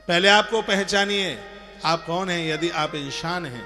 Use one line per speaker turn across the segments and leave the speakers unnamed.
पहले आपको पहचानिए आप कौन हैं। यदि आप इंसान हैं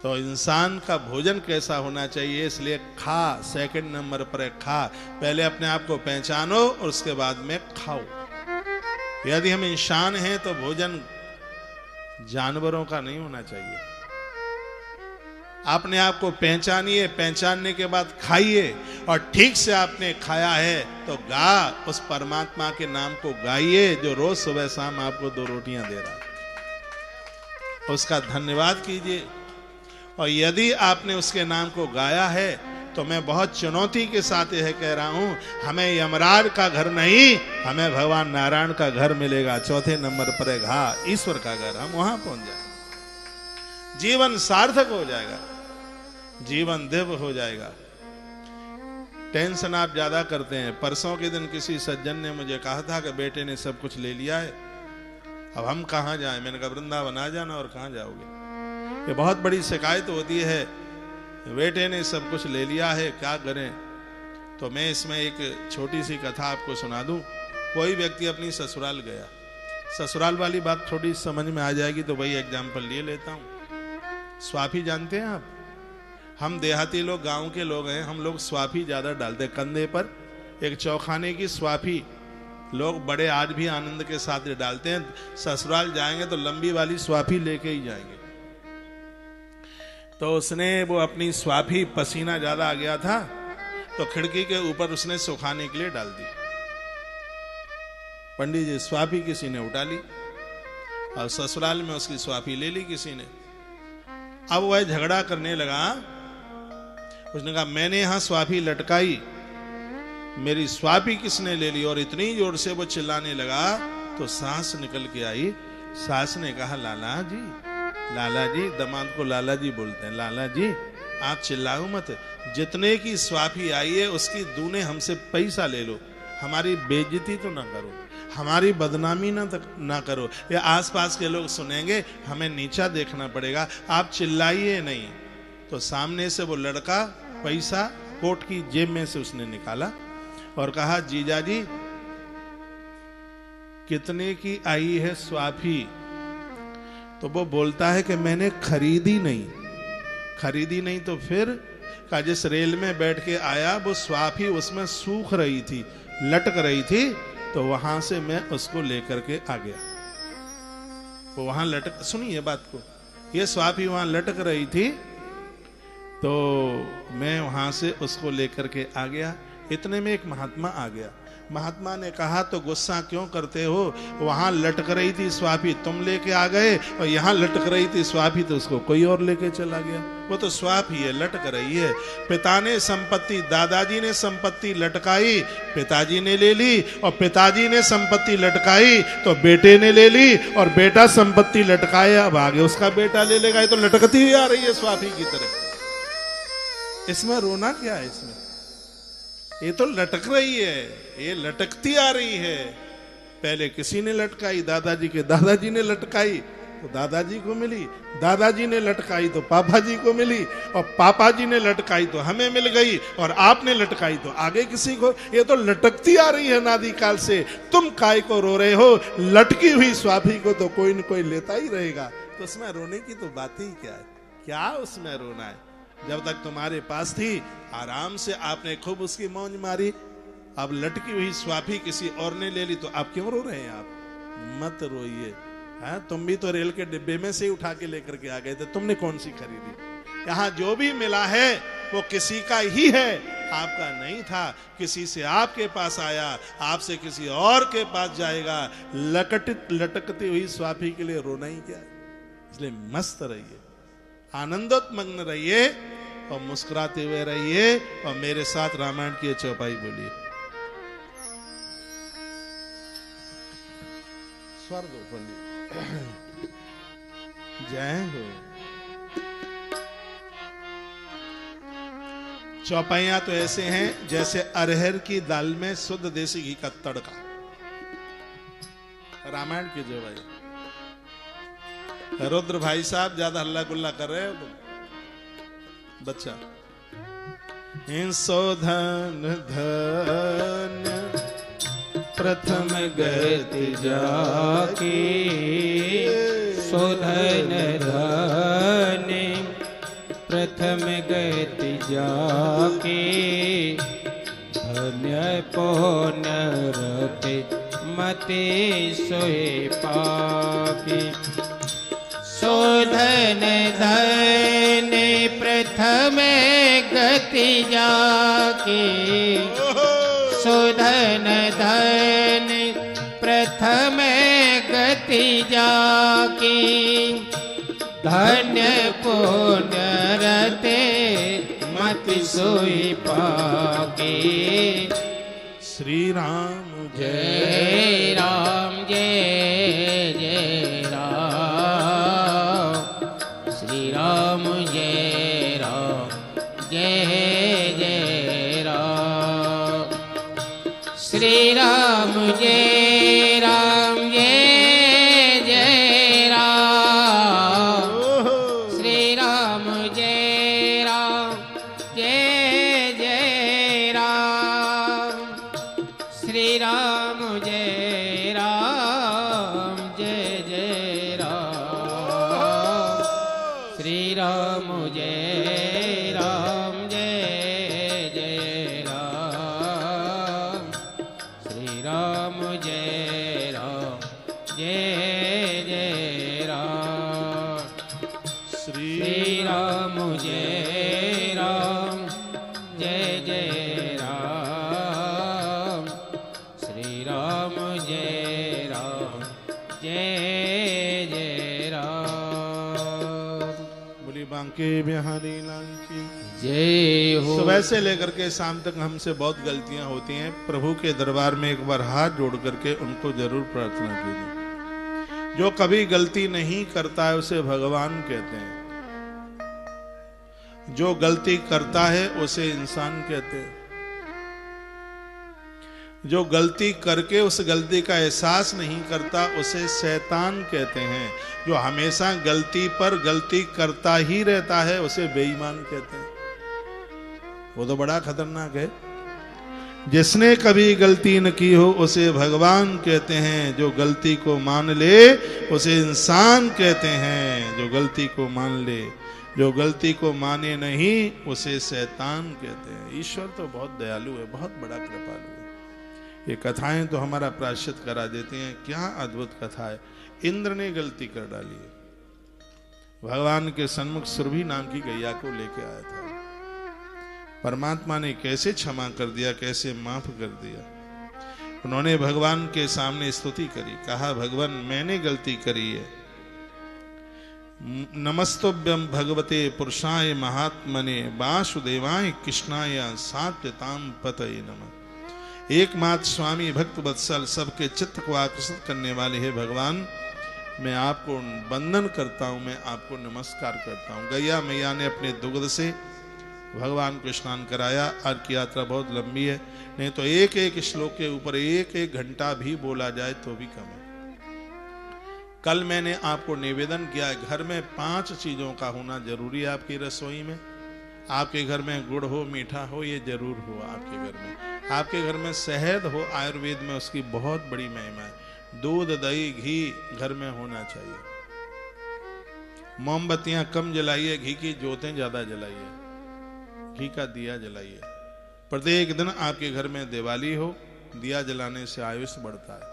तो इंसान का भोजन कैसा होना चाहिए, इसलिए खा सेकंड नंबर पर है खा। पहले अपने आप को पहचानो और उसके बाद में खाओ। यदि हम इंसान हैं तो भोजन जानवरों का नहीं होना चाहिए। अपने आप को पहचानिए, पहचानने के बाद खाइए, और ठीक से आपने खाया है तो उस परमात्मा के नाम को गाइए जो रोज सुबह शाम आपको 2 रोटियां दे रहा है। उसका धन्यवाद कीजिए। और यदि आपने उसके नाम को गाया है तो मैं बहुत चुनौती के साथ यह कह रहा हूं, हमें यमराज का घर नहीं, हमें भगवान नारायण का घर मिलेगा। चौथे नंबर पर है ईश्वर का घर, हम वहां पहुंच जाएंगे। जीवन सार्थक हो जाएगा, जीवन दिव्य हो जाएगा। टेंशन आप ज्यादा करते हैं। परसों के दिन किसी सज्जन ने मुझे कहा था कि बेटे ने सब कुछ ले लिया है, अब हम कहां जाएं। मैंने कहा वृंदावन आ जाना। और कहां जाओगे? ये बहुत बड़ी शिकायत होती है, बेटे ने सब कुछ ले लिया है, क्या करें। तो मैं इसमें एक छोटी सी कथा आपको सुना दूं। कोई व्यक्ति अपनी ससुराल गया, ससुराल वाली बात थोड़ी समझ में आ जाएगी तो वही एग्जाम्पल लिए लेता हूं। स्वाफी जानते हैं आप? हम देहाती लोग, गांव के लोग हैं, हम लोग स्वाफी ज्यादा डालते हैं कंधे पर। एक चौखाने की स्वाफी लोग बड़े आज भी आनंद के साथ डालते हैं। ससुराल जाएंगे तो लंबी वाली स्वाफी लेके ही जाएंगे। तो उसने वो अपनी स्वाफी, पसीना ज्यादा आ गया था तो खिड़की के ऊपर उसने सुखाने के लिए डाल दी। पंडित जी स्वाफी किसी ने उठा ली और ससुराल में उसकी स्वाफी ले ली किसी ने। अब वह झगड़ा करने लगा। उसने कहा मैंने यहां स्वाफी लटकाई, मेरी स्वाफी किसने ले ली। और इतनी जोर से वो चिल्लाने लगा तो सांस निकल के आई। सास ने कहा लाला जी, लाला जी, दामाद को लाला जी बोलते हैं, लाला जी आप चिल्लाओ मत, जितने की स्वाफी आई है उसकी दूने हमसे पैसा ले लो, हमारी बेइज्जती तो ना करो, हमारी बदनामी ना करो, या आसपास के लोग सुनेंगे, हमें नीचा देखना पड़ेगा, आप चिल्लाइए नहीं। तो सामने से वो लड़का पैसा कोट की जेब में से उसने निकाला और कहा जीजा जी कितने की आई है स्वाफी। तो वो बोलता है कि मैंने खरीदी नहीं। खरीदी नहीं तो फिर? का जिस रेल में बैठ के आया वो स्वाफी उसमें सूख रही थी, लटक रही थी, तो वहां से मैं उसको लेकर के आ गया। वो वहां लटक, सुनिए बात को, ये स्वाफी वहां लटक रही थी तो मैं वहां से उसको लेकर के आ गया। इतने में एक महात्मा आ गया। महात्मा ने कहा तो गुस्सा क्यों करते हो, वहां लटक रही थी स्वाफी, तुम लेके आ गए, और यहां लटक रही थी स्वाफी तो उसको कोई और लेके चला गया। वो तो स्वाफी है, लटक रही है। पिता ने संपत्ति, दादाजी ने संपत्ति लटकाई, पिताजी ने ले ली, और पिताजी ने संपत्ति लटकाई तो बेटे ने ले ली, और बेटा संपत्ति लटकाया, अब आगे उसका बेटा ले लेगा। ये तो लटकती हुई आ रही है स्वाफी की तरह। इसमें रोना क्या है? इसमें ये तो लटक रही है, ये लटकती आ रही है। पहले किसी ने लटकाई, दादाजी के दादाजी ने लटकाई तो दादाजी को मिली, दादाजी ने लटकाई तो पापा जी को मिली, और पापा जी ने लटकाई तो हमें मिल गई, और आपने लटकाई तो आगे किसी को। ये तो लटकती आ रही है नादी काल से। तुम काय को रो रहे हो? लटकी हुई स्वाफी को तो कोई न कोई लेता ही रहेगा। तो उसमें रोने की तो बात ही क्या है? क्या उसमें रोना है? जब तक तुम्हारे पास थी आराम से आपने खूब उसकी मौज मारी। अब लटकी हुई स्वाफी किसी और ने ले ली तो आप क्यों रो रहे हैं? आप मत रोइए। तुम भी तो रेल के डिब्बे में से ही उठा के लेकर के आ गए थे, तुमने कौन सी खरीदी? यहाँ जो भी मिला है वो किसी का ही है, आपका नहीं था। किसी से आपके पास आया, आपसे किसी और के पास जाएगा। लटकती हुई स्वाफी के लिए रोना ही क्या है? इसलिए मस्त रहिए, आनंदोत्मग्न रहिए और मुस्कुराते हुए रहिए, और मेरे साथ रामायण की चौपाई बोलिए। स्वर दो पंडित। जय हो। चौपाइयां तो ऐसे हैं जैसे अरहर की दाल में शुद्ध देसी घी का तड़का। रामायण की चौपाई। रुद्र भाई साहब ज्यादा हल्ला गुल्ला कर रहे हो तुम? बच्चा इंसो धन धन
प्रथम गति जाके शोधन धने प्रथम गति जाके धन्य पुण्य रते मते सोए पाके शोधन धन प्रथम गति जाके शोधन धन प्रथम गति जाके धन्य पुण्य रते मति सोई पाके
श्री राम
जय राम जय जय राम श्री राम जय राम जय जय राम श्री राम जय राम जय जय राम श्री राम जय राम जय जय राम श्री राम जय राम जय जय राम श्री राम जय राम जय जय राम श्री राम जय राम जय जय राम श्री राम जय राम जय जय राम श्री राम जय राम जय जय राम
बोली बांके बिहारी लाल की
जय हो।
सुबह से लेकर के शाम तक हमसे बहुत गलतियां होती हैं। प्रभु के दरबार में एक बार हाथ जोड़ करके उनको जरूर प्रार्थना कीजिए। जो कभी गलती नहीं करता है उसे भगवान कहते हैं, जो गलती करता है उसे इंसान कहते हैं, जो गलती करके उस गलती का एहसास नहीं करता उसे शैतान कहते हैं, जो हमेशा गलती पर गलती करता ही रहता है उसे बेईमान कहते हैं। वो तो बड़ा खतरनाक है। जिसने कभी गलती न की हो उसे भगवान कहते हैं, जो गलती को मान ले उसे इंसान कहते हैं, जो गलती को मान ले, जो गलती को माने नहीं उसे शैतान कहते हैं। ईश्वर तो बहुत दयालु है, बहुत बड़ा कृपालु है। ये कथाएं तो हमारा प्रायश्चित करा देती हैं। क्या अद्भुत कथा है। इंद्र ने गलती कर डाली है, भगवान के सन्मुख सुरभि नाम की गैया को लेके आया था। परमात्मा ने कैसे क्षमा कर दिया, कैसे माफ कर दिया। उन्होंने भगवान के सामने स्तुति करी, कहा भगवान मैंने गलती करी है। नमस्तुभ्यं भगवते पुरुषाय महात्मने वासुदेवाय कृष्णाय सात्यताम पतये नमः। एकमात्र स्वामी भक्त वत्सल सबके चित्त को आकर्षित करने वाले हैं भगवान, मैं आपको वंदन करता हूं, मैं आपको नमस्कार करता हूं। गैया मैया ने अपने दुग्ध से भगवान को स्नान कराया। आज की यात्रा बहुत लंबी है, नहीं तो एक एक श्लोक के ऊपर एक एक घंटा भी बोला जाए तो भी कम है। कल मैंने आपको निवेदन किया, घर में 5 चीजों का होना जरूरी है आपकी रसोई में। आपके घर में गुड़ हो, मीठा हो, ये जरूर हो आपके घर में। आपके घर में शहद हो, आयुर्वेद में उसकी बहुत बड़ी महिमा है। दूध, दही, घी घर में होना चाहिए। मोमबत्तियां कम जलाइए, घी की ज्योतें ज्यादा जलाइए, घी का दिया जलाइए। प्रत्येक दिन आपके घर में दिवाली हो, दिया जलाने से आयुष बढ़ता है,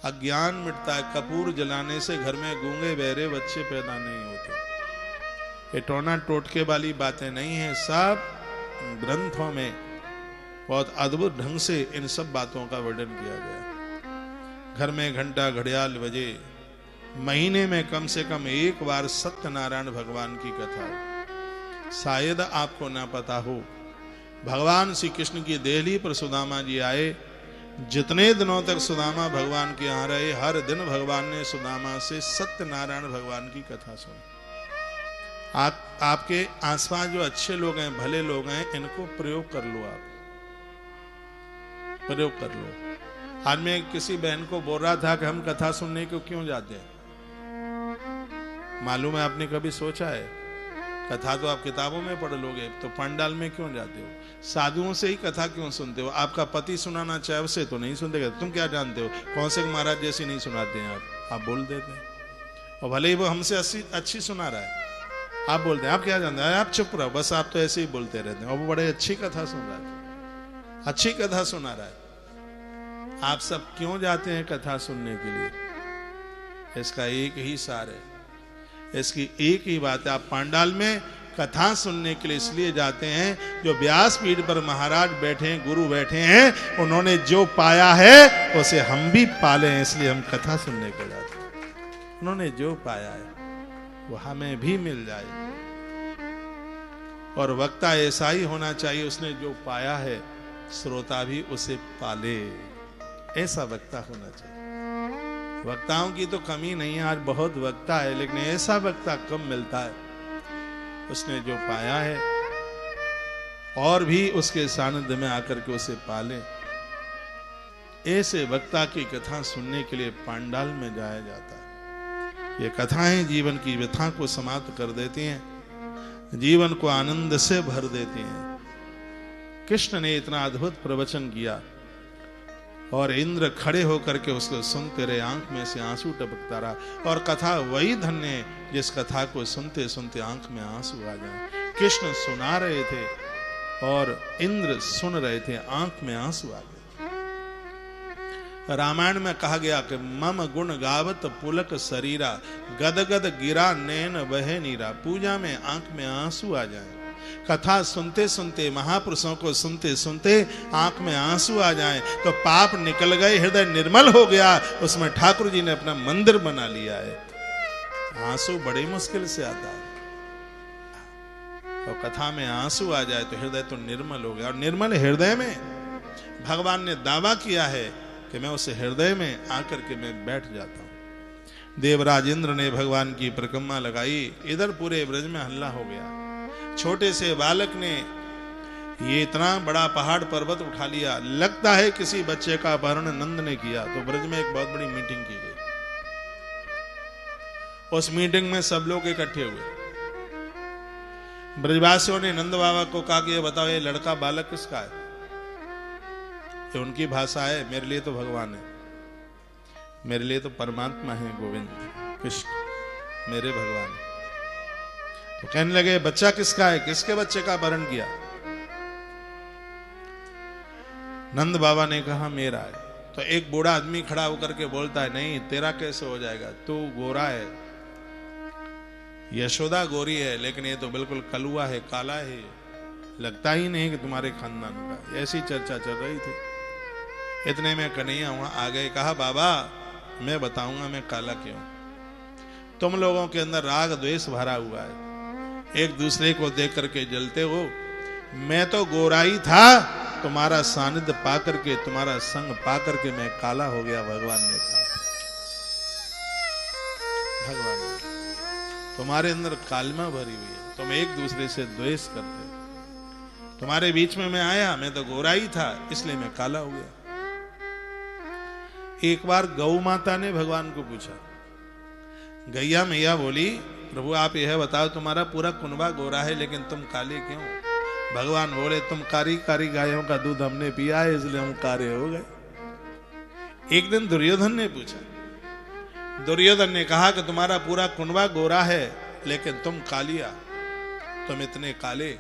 अज्ञान मिटता है। कपूर जलाने से घर में गूंगे बहरे बच्चे पैदा नहीं होते। ये टोना टोटके वाली बातें नहीं है, सब ग्रंथों में बहुत अद्भुत ढंग से इन सब बातों का वर्णन किया गया। घर में घंटा घड़ियाल बजे, महीने में कम से कम एक बार सत्यनारायण भगवान की कथा हो। शायद आपको ना पता हो, भगवान श्री कृष्ण की देहली पर सुदामा जी आए। जितने दिनों तक सुदामा भगवान के यहाँ रहे, हर दिन भगवान ने सुदामा से सत्यनारायण भगवान की कथा सुनी। आपके आसपास जो अच्छे लोग हैं, भले लोग हैं, इनको प्रयोग कर लो, आप प्रयोग कर लो। आज मैं किसी बहन को बोल रहा था कि हम कथा सुनने को क्यों जाते हैं। मालूम है आपने कभी सोचा है? कथा तो आप किताबों में पढ़ लोगे, तो पंडाल में क्यों जाते हो? साधुओं से ही कथा क्यों सुनते हो? आपका पति सुनाना चाहे उसे तो नहीं सुनते, तुम क्या जानते हो? कौन से महाराज जैसी नहीं सुनाते हैं आप बोल देते हैं। और भले ही वो हमसे अच्छी सुना रहा है, आप बोलते हैं आप क्या जानते हैं, आप चुप रहो, बस आप तो ऐसे ही बोलते रहते हैं। और वो बड़े अच्छी कथा सुन रहा है, अच्छी कथा सुना रहा है। आप सब क्यों जाते हैं कथा सुनने के लिए? इसका एक ही सार है, इसकी एक ही बात है। आप पंडाल में कथा सुनने के लिए इसलिए जाते हैं, जो व्यासपीठ पर महाराज बैठे हैं, गुरु बैठे हैं, उन्होंने जो पाया है उसे हम भी पाले हैं, इसलिए हम कथा सुनने के जाते हैं। उन्होंने जो पाया है वो हमें भी मिल जाए। और वक्ता ऐसा ही होना चाहिए, उसने जो पाया है श्रोता भी उसे पाले, ऐसा वक्ता होना चाहिए। वक्ताओं की तो कमी नहीं है, आज बहुत वक्ता है, लेकिन ऐसा वक्ता कम मिलता है, उसने जो पाया है और भी उसके सानिध्य में आकर के उसे पाले। ऐसे वक्ता की कथा सुनने के लिए पंडाल में जाया जाता है। ये कथाएं जीवन की व्यथा को समाप्त कर देती हैं, जीवन को आनंद से भर देती हैं। कृष्ण ने इतना अद्भुत प्रवचन किया और इंद्र खड़े होकर के उसको सुनते रहे, आंख में से आंसू टपकता रहा। और कथा वही धन्य है जिस कथा को सुनते सुनते आंख में आंसू आ जाए। कृष्ण सुना रहे थे और इंद्र सुन रहे थे, आंख में आंसू आ गए। रामायण में कहा गया कि मम गुण गावत पुलक शरीरा, गदगद गिरा नैन बहे नीरा। पूजा में आंख में आंसू आ जाए, कथा सुनते सुनते, महापुरुषों को सुनते सुनते आंख में आंसू आ जाए तो पाप निकल गए, हृदय निर्मल हो गया। उसमें ठाकुर जी ने अपना मंदिर बना लिया है। आंसू बड़ी मुश्किल से आता है, और कथा में आंसू आ जाए तो हृदय तो निर्मल हो गया। और निर्मल हृदय में भगवान ने दावा किया है कि मैं उस हृदय में आकर के मैं बैठ जाता हूं। देवराज इंद्र ने भगवान की परिक्रमा लगाई, इधर पूरे ब्रज में हल्ला हो गया। छोटे से बालक ने ये इतना बड़ा पहाड़ पर्वत उठा लिया, लगता है किसी बच्चे का अपहरण नंद ने किया। तो ब्रज में एक बहुत बड़ी मीटिंग की गई। उस मीटिंग में सब लोग इकट्ठे हुए। ब्रजवासियों ने नंद बाबा को कहा कि ये बताओ, ये लड़का बालक किसका है? ये उनकी भाषा है, मेरे लिए तो भगवान है, मेरे लिए तो परमात्मा है, गोविंद कृष्ण मेरे भगवान है। तो कहने लगे बच्चा किसका है, किसके बच्चे का अपहरण किया? नंद बाबा ने कहा मेरा है। तो एक बूढ़ा आदमी खड़ा होकर के बोलता है, नहीं तेरा कैसे हो जाएगा, तू गोरा है, यशोदा गोरी है, लेकिन ये तो बिल्कुल कलुआ है, काला है, लगता ही नहीं कि तुम्हारे खानदान का। ऐसी चर्चा चल रही थी। इतने में कन्हैया वहां आ गए, कहा बाबा मैं बताऊंगा मैं काला क्यों। तुम लोगों के अंदर राग द्वेष भरा हुआ है, एक दूसरे को देख करके जलते हो। मैं तो गोरा ही था, तुम्हारा सानिध्य पा करके, तुम्हारा संग पा करके मैं काला हो गया। भगवान ने कहा, भगवान ने, तुम्हारे अंदर कालमा भरी हुई है, तुम एक दूसरे से द्वेष करते हो। तुम्हारे बीच में मैं आया, मैं तो गोरा ही था, इसलिए मैं काला हो गया। एक बार गौ माता ने भगवान को पूछा, गैया मैया बोली प्रभु आप यह बताओ, तुम्हारा पूरा कुनबा गोरा है लेकिन तुम काले क्यों? भगवान बोले तुम कारी कारी गायों का दूध हमने पिया है इसलिए हम काले हो गए। एक दिन दुर्योधन ने पूछा, दुर्योधन ने कहा कि तुम्हारा पूरा कुनबा गोरा है लेकिन तुम कालिया, तुम इतने काले